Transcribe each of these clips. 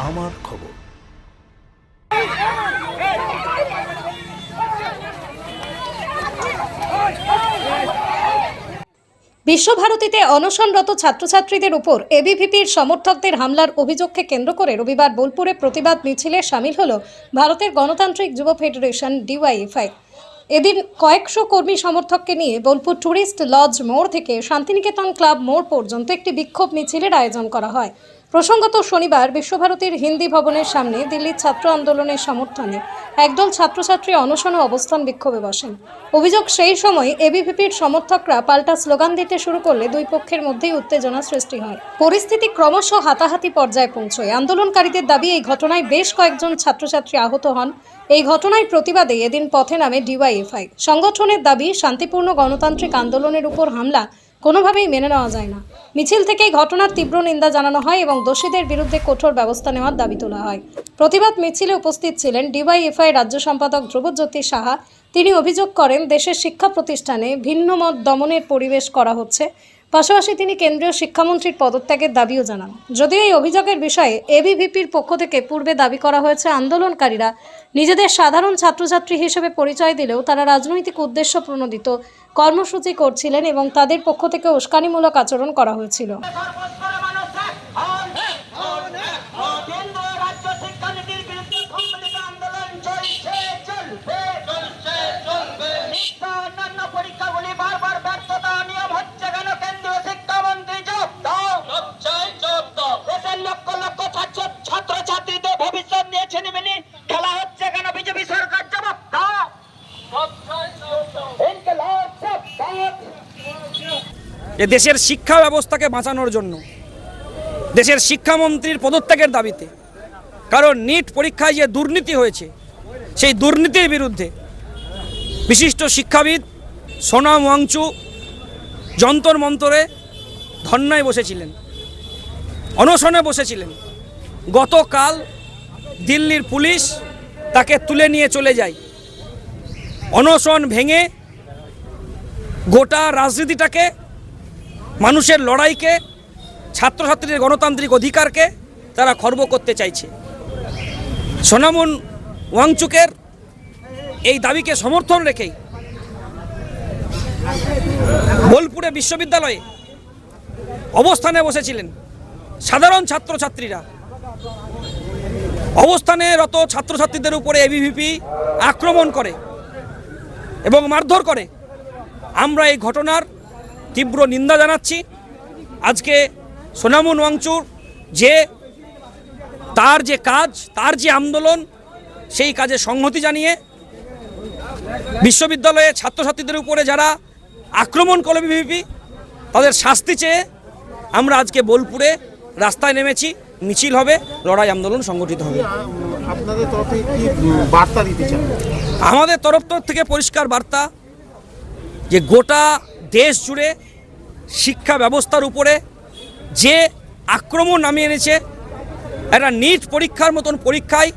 আমার খবর। বিশ্বভারতীতে অনশনরত ছাত্রছাত্রীদের উপর এবিভিপির সমর্থকদের হামলার অভিযোগকে কেন্দ্র করে রবিবার বোলপুরে প্রতিবাদ মিছিলে শামিল হল ভারতের গণতান্ত্রিক যুব ফেডারেশন ডিওয়াইএফআই। এদিন কয়েকশো কর্মী সমর্থককে নিয়ে বোলপুর ট্যুরিস্ট লজ মোড় থেকে শান্তিনিকেতন ক্লাব মোড় পর্যন্ত একটি বিক্ষোভ মিছিলের আয়োজন করা হয়। প্রসঙ্গত শনিবার বিশ্বভারতীর হিন্দি ভবনের সামনে দিল্লির ছাত্র আন্দোলনের সমর্থনে একদল ছাত্রছাত্রী অনশন ও অবস্থান বিক্ষোভে বসেন। অভিযোগ, সেই সময় এবিভিপির সমর্থকরা পাল্টা স্লোগান দিতে শুরু করলে দুই পক্ষের মধ্যেই উত্তেজনা সৃষ্টি হয়। পরিস্থিতি ক্রমশ হাতাহাতি পর্যায়ে পৌঁছয়। আন্দোলনকারীদের দাবি, এই ঘটনায় বেশ কয়েকজন ছাত্রছাত্রী আহত হন। এই ঘটনার প্রতিবাদে এদিন পথে নামে ডিওয়াইএফআই। সংগঠনের দাবি, শান্তিপূর্ণ গণতান্ত্রিক আন্দোলনের উপর হামলা কোনোভাবেই মেনে নেওয়া যায় না। মিছিল থেকেই ঘটনার তীব্র নিন্দা জানানো হয় এবং দোষীদের বিরুদ্ধে কঠোর ব্যবস্থা নেওয়ার দাবি তোলা হয়। প্রতিবাদ মিছিলে উপস্থিত ছিলেন ডিওয়াইএফআই রাজ্য সম্পাদক ধ্রুবজ্যোতি সাহা। তিনি অভিযোগ করেন, দেশের শিক্ষা প্রতিষ্ঠানে ভিন্ন মত দমনের পরিবেশ করা হচ্ছে। পাশাপাশি তিনি কেন্দ্রীয় শিক্ষামন্ত্রীর পদত্যাগের দাবিও জানান। যদিও এই অভিযোগের বিষয়ে এবিভিপির পক্ষ থেকে পূর্বে দাবি করা হয়েছে, আন্দোলনকারীরা নিজেদের সাধারণ ছাত্রছাত্রী হিসেবে পরিচয় দিলেও তারা রাজনৈতিক উদ্দেশ্য প্রণোদিত কর্মসূচি করছিলেন এবং তাদের পক্ষ থেকে উস্কানিমূলক আচরণ করা হয়েছিল। যে দেশের শিক্ষা ব্যবস্থাকে বাঁচানোর জন্য, দেশের শিক্ষামন্ত্রীর পদত্যাগের দাবিতে, কারণ নিট পরীক্ষায় যে দুর্নীতি হয়েছে সেই দুর্নীতির বিরুদ্ধে বিশিষ্ট শিক্ষাবিদ সোনাম ওয়াংচু যন্তর মন্তরে ধর্নায় বসেছিলেন, অনশনে বসেছিলেন। গতকাল দিল্লির পুলিশ তাকে তুলে নিয়ে চলে যায়। অনশন ভেঙে গোটা রাজনীতিটাকে, মানুষের লড়াইকে, ছাত্রছাত্রীদের গণতান্ত্রিক অধিকারকে তারা খর্ব করতে চাইছে। সোনামন ওয়াংচুকের এই দাবিকে সমর্থন রেখেই বোলপুরে বিশ্ববিদ্যালয়ে অবস্থানে বসেছিলেন সাধারণ ছাত্রছাত্রীরা। অবস্থানেরত ছাত্রছাত্রীদের উপরে এবিভিপি আক্রমণ করে এবং মারধর করে। আমরা এই ঘটনার তীব্র নিন্দা জানাচ্ছি। আজকে সোনামন ওয়াংচুর তার যে কাজ, তার যে আন্দোলন, সেই কাজে সংহতি জানিয়ে বিশ্ববিদ্যালয়ে ছাত্রছাত্রীদের উপরে যারা আক্রমণ করে এবিভিপি, তাদের শাস্তি চেয়ে আমরা আজকে বোলপুরে রাস্তায় নেমেছি। মিছিল হবে, লড়াই আন্দোলন সংগঠিত হবে। আপনাদের তরফ থেকে কি বার্তা দিতে চান? আমাদের তরফ থেকে পরিষ্কার বার্তা, যে গোটা দেশ জুড়ে শিক্ষা ব্যবস্থার উপরে যে আক্রমণ নামিয়ে এনেছে, একটা নিট পরীক্ষার মতন পরীক্ষায়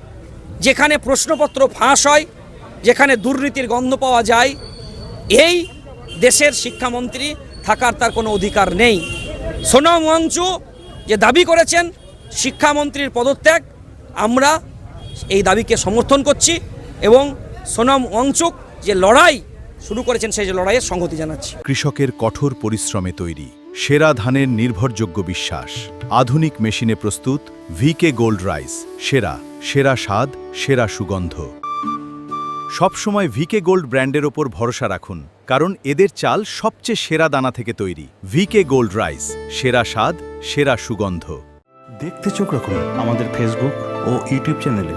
যেখানে প্রশ্নপত্র ফাঁস হয়, যেখানে দুর্নীতির গন্ধ পাওয়া যায়, এই দেশের শিক্ষামন্ত্রী থাকার তার কোনো অধিকার নেই। সোনাম ওয়াংচু যে দাবি করেছেন শিক্ষামন্ত্রীর পদত্যাগ, আমরা এই দাবিকে সমর্থন করছি এবং সোনাম ওয়াংচুক যে লড়াই শুরু করেছেন সেই লড়াইয়ের সংহতি জানাচ্ছি। কৃষকের কঠোর পরিশ্রমে তৈরি সেরা ধানের নির্ভরযোগ্য বিশ্বাস, আধুনিক মেশিনে প্রস্তুত ভিকে গোল্ড রাইস। সেরা সেরা স্বাদ, সেরা সুগন্ধ। সবসময় ভিকে গোল্ড ব্র্যান্ডের ওপর ভরসা রাখুন, কারণ এদের চাল সবচেয়ে সেরা দানা থেকে তৈরি। ভিকে গোল্ড রাইস, সেরা স্বাদ, সেরা সুগন্ধ। দেখতে চোখ রাখুন আমাদের ফেসবুক ও ইউটিউব চ্যানেলে।